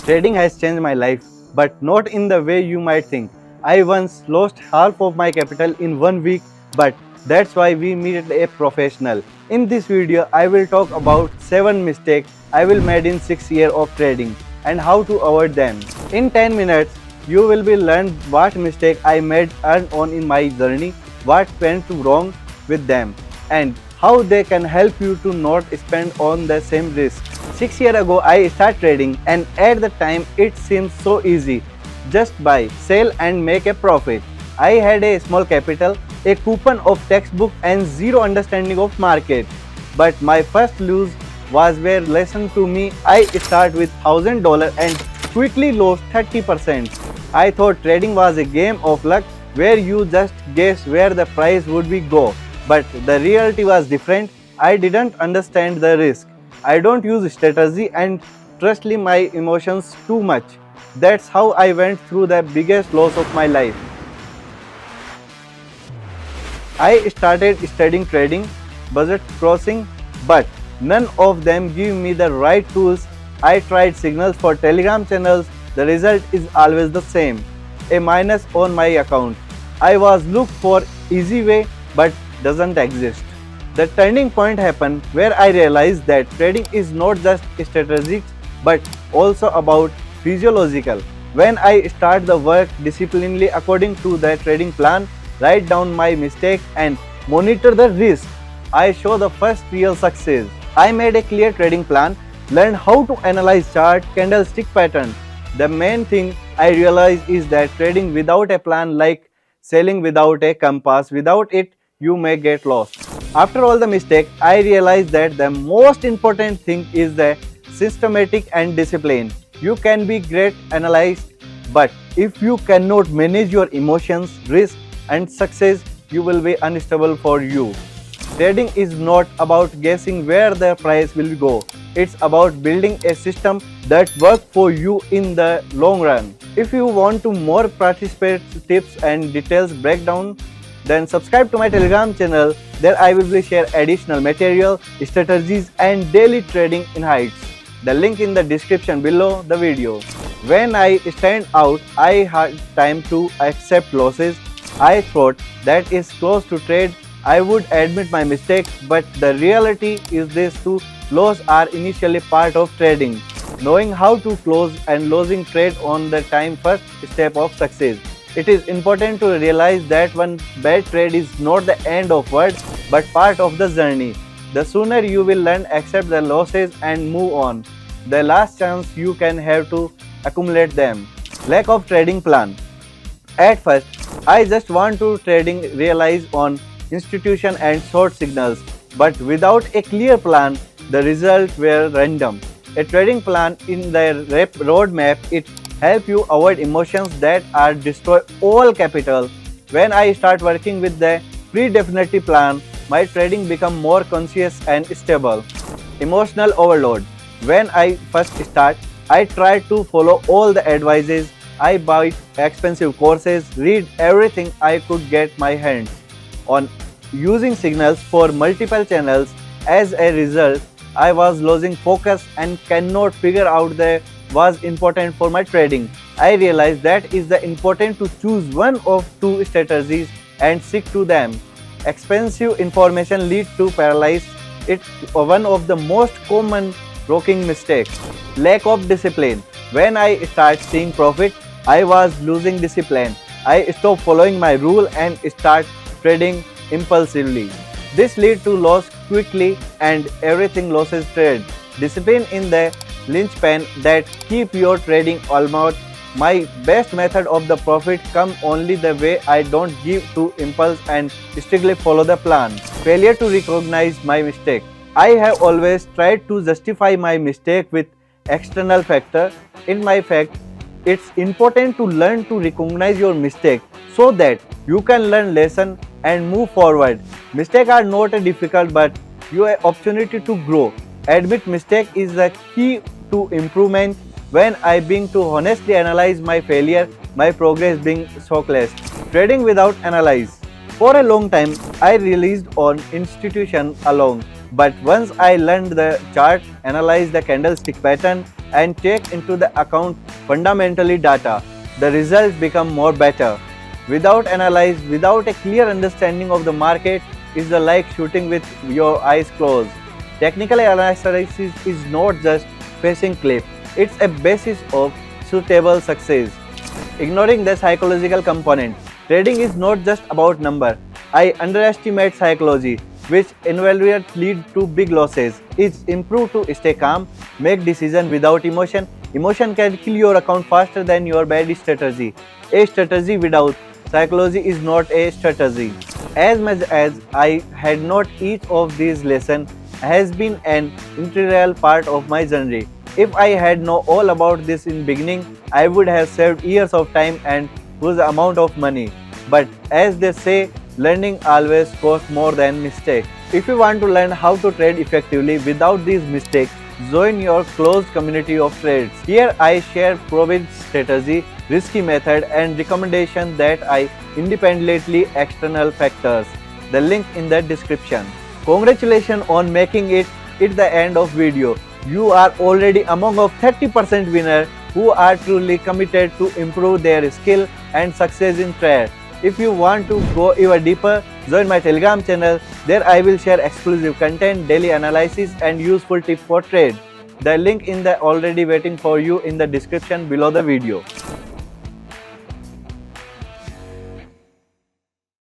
Trading has changed my life, but not in the way you might think. I once lost half of my capital in 1 week, but that's why we meet a professional. In this video, I will talk about 7 mistakes I will made in 6 years of trading and how to avoid them. In 10 minutes, you will be learn what mistake I made earn on in my journey, what went wrong with them, and how they can help you to not spend on the same risk. 6 years ago, I started trading, and at the time, it seemed so easy. Just buy, sell, and make a profit. I had a small capital, a coupon of textbook, and zero understanding of market. But my first lose was where lesson to me. I started with $1,000 and quickly lost 30%. I thought trading was a game of luck where you just guess where the price would be go. But the reality was different. I didn't understand the risk. I don't use strategy and trustly my emotions too much. That's how I went through the biggest loss of my life. I started studying trading, budget crossing, but none of them give me the right tools. I tried signals for Telegram channels. The result is always the same. A minus on my account. I was looked for easy way but doesn't exist. The turning point happened where I realized that trading is not just strategic but also about physiological. When I start the work disciplinedly according to the trading plan, write down my mistake and monitor the risk, I show the first real success. I made a clear trading plan, learned how to analyze chart, candlestick pattern. The main thing I realized is that trading without a plan like selling without a compass, without it you may get lost. After all the mistake, I realized that the most important thing is the systematic and discipline. You can be great analyst, but if you cannot manage your emotions, risk and success, you will be unstable for you. Trading is not about guessing where the price will go. It's about building a system that works for you in the long run. If you want to more participate tips and details breakdown, then subscribe to my Telegram channel. There I will share additional material, strategies and daily trading insights. The link in the description below the video. When I stand out, I had time to accept losses. I thought that is close to trade. I would admit my mistakes, but the reality is these two losses are initially part of trading. Knowing how to close and losing trade on the time first step of success. It is important to realize that one bad trade is not the end of world but part of the journey. The sooner you will learn accept the losses and move on, the last chance you can have to accumulate them. Lack of trading plan. At first, I just want to trading realize on institution and short signals, but without a clear plan, the results were random. A trading plan in the roadmap, it help you avoid emotions that are destroy all capital. When I start working with the pre-definite plan, my trading become more conscious and stable. Emotional overload. When I first start, I try to follow all the advices. I buy expensive courses, read everything I could get my hands on, using signals for multiple channels. As a result, I was losing focus and cannot figure out the was important for my trading. I realized that is the important to choose one of two strategies and stick to them. Expensive information lead to paralysis. It's one of the most common broking mistakes. Lack of discipline. When I start seeing profit, I was losing discipline. I stopped following my rule and start trading impulsively. This lead to loss quickly and everything losses trade. Discipline in the linchpin that keep your trading almost. My best method of the profit come only the way I don't give to impulse and strictly follow the plan. Failure to recognize my mistake. I have always tried to justify my mistake with external factor. In my fact, it's important to learn to recognize your mistake so that you can learn lesson and move forward. Mistakes are not difficult but you have opportunity to grow. Admit mistake is the key to improvement. When I being to honestly analyze my failure, my progress being shockless. Trading without analyze. For a long time, I released on institution alone. But once I learned the chart, analyzed the candlestick pattern, and take into the account fundamentally data, the results become more better. Without a clear understanding of the market, is the like shooting with your eyes closed. Technical analysis is not just passing clip; it's a basis of suitable success. Ignoring the psychological component, trading is not just about number. I underestimate psychology, which invariably lead to big losses. It's improved to stay calm, make decision without emotion. Emotion can kill your account faster than your bad strategy. A strategy without psychology is not a strategy. As much as I had not, each of these lessons has been an integral part of my journey. If I had known all about this in beginning, I would have saved years of time and huge amount of money. But as they say, learning always costs more than mistake. If you want to learn how to trade effectively without these mistakes, join your closed community of trades. Here I share proven strategy, risky method and recommendation that I independently external factors. The link in the description. Congratulations on making it at the end of video. You are already among of 30% winner who are truly committed to improve their skill and success in trade. If you want to go even deeper, join my Telegram channel. There I will share exclusive content, daily analysis and useful tips for trade. The link in the already waiting for you in the description below the video.